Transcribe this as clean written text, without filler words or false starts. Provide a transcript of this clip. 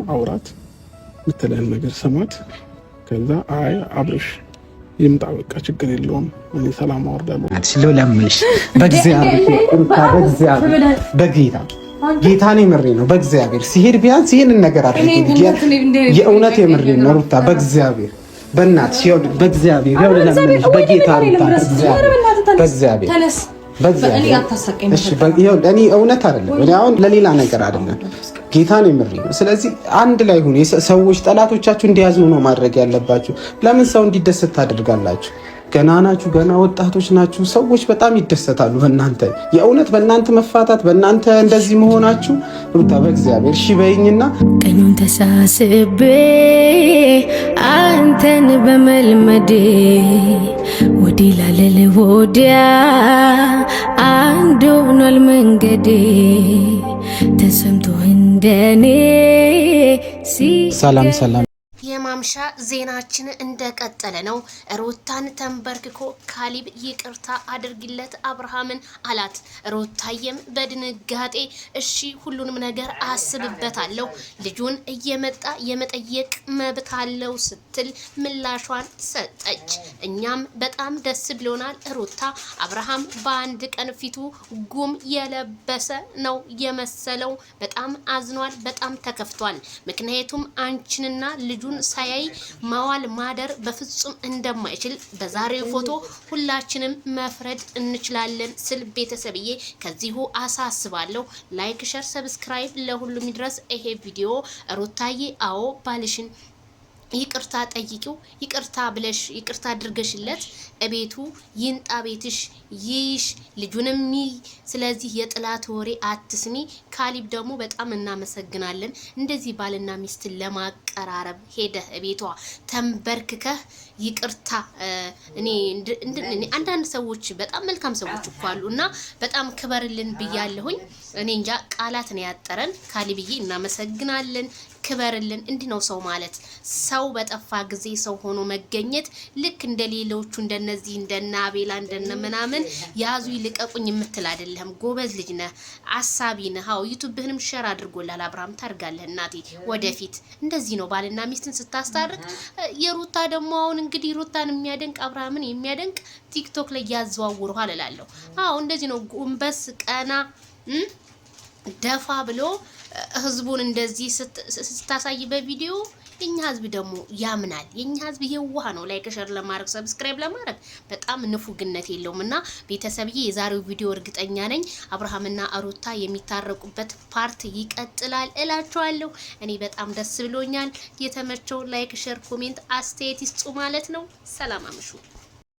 አውራት ምትለን ነገር ሰማት። ከዛ አይ አብርሽ ይምጣ በቃ ችግር የለውም እኔ ሰላም አወርዳለሁ አትሽለው ለምንሽ በእግዚአብሔር ጌታኔ ምሬ ነው በእግዚአብሔር ሲሄድ ቢያንስ ይሄንን ነገር አድርጊ የእውነት የምሬ ነው ሩታ በእግዚአብሔር በእናትሽ ይኸውልሽ በእግዚአብሔር ይኸውልሽ ለምንሽ በጌታ ሩታ በእግዚአብሔር እኔ እውነት አይደለም እኔ አሁን ለሌላ ነገር አይደለም ጌታን የምሪ ነው። ስለዚህ አንድ ላይ ሁኑ። ሰዎች ጠላቶቻችሁ እንዲያዝኑ ነው ማድረግ ያለባችሁ። ለምን ሰው እንዲደሰት ታደርጋላችሁ? ገና ናችሁ፣ ገና ወጣቶች ናችሁ። ሰዎች በጣም ይደሰታሉ በእናንተ የእውነት በእናንተ መፋታት በእናንተ እንደዚህ መሆናችሁ። ሩታ በእግዚአብሔር እሺ በይኝና ቀኙን ተሳስቤ አንተን በመልመዴ ወዲህ ላለለ ወዲያ አንድ ሆኗል መንገዴ ተሰምቶ እንደኔ ሰላም ሰላም የማምሻ ዜናችን እንደቀጠለ ነው። ሩታን ተንበርክኮ ካሊብ ይቅርታ አድርግለት አብርሃምን አላት። ሩታየም በድንጋጤ እሺ ሁሉንም ነገር አስብበታለሁ ልጁን እየመጣ የመጠየቅ መብት አለው ስትል ምላሿን ሰጠች። እኛም በጣም ደስ ብሎናል። ሩታ አብርሃም በአንድ ቀን ፊቱ ጉም የለበሰ ነው የመሰለው። በጣም አዝኗል፣ በጣም ተከፍቷል። ምክንያቱም አንቺንና ልጁን ሳያይ መዋል ማደር በፍጹም እንደማይችል በዛሬው ፎቶ ሁላችንም መፍረድ እንችላለን ስል ቤተሰብዬ ከዚሁ አሳስባለሁ። ላይክ፣ ሼር፣ ሰብስክራይብ ለሁሉም ይድረስ ይሄ ቪዲዮ። ሩታዬ አዎ ባልሽን ይቅርታ ጠይቂው። ይቅርታ ብለሽ ይቅርታ አድርገሽለት እቤቱ ይንጣ ቤትሽ ይሽ ልጁንም ስለዚህ የጥላት ወሬ አትስሚ። ካሊብ ደግሞ በጣም እናመሰግናለን። እንደዚህ ባልና ሚስትን ለማቀራረብ ሄደህ እቤቷ ተንበርክከህ ይቅርታ እኔ አንዳንድ ሰዎች በጣም መልካም ሰዎች እኮ አሉና በጣም ክበርልን ብያለሁኝ። እኔ እንጃ ቃላት ነው ያጠረን። ካሊብዬ እናመሰግናለን። ክበርልን። እንዲህ ነው ሰው ማለት። ሰው በጠፋ ጊዜ ሰው ሆኖ መገኘት ልክ እንደሌሎቹ እንደነዚህ እንደና አቤላ እንደነ ምናምን ያዙ ይልቀቁኝ የምትል አይደለም። ጎበዝ ልጅ ነህ፣ አሳቢ ነህ። አዎ ዩቲዩብህንም ሼር አድርጎላል አብርሃም። ታርጋለህ እናቴ ወደፊት። እንደዚህ ነው ባልና ሚስትን ስታስታርቅ። የሩታ ደግሞ አሁን እንግዲህ ሩታን የሚያደንቅ አብርሃምን የሚያደንቅ ቲክቶክ ላይ ያዘዋውሩሃል እላለሁ። አዎ እንደዚህ ነው ጎንበስ ቀና ደፋ ብሎ ህዝቡን እንደዚህ ስታሳይ በቪዲዮ የኛ ህዝብ ደግሞ ያምናል። የኛ ህዝብ የዋህ ነው። ላይክ ሸር ለማድረግ ሰብስክራይብ ለማድረግ በጣም ንፉግነት የለውምና ቤተሰብዬ የዛሬው ቪዲዮ እርግጠኛ ነኝ አብርሃምና ሩታ የሚታረቁበት ፓርት ይቀጥላል እላችኋለሁ። እኔ በጣም ደስ ብሎኛል። የተመቸው ላይክ ሸር ኮሜንት አስተያየት ይስጡ ማለት ነው። ሰላም አምሹ።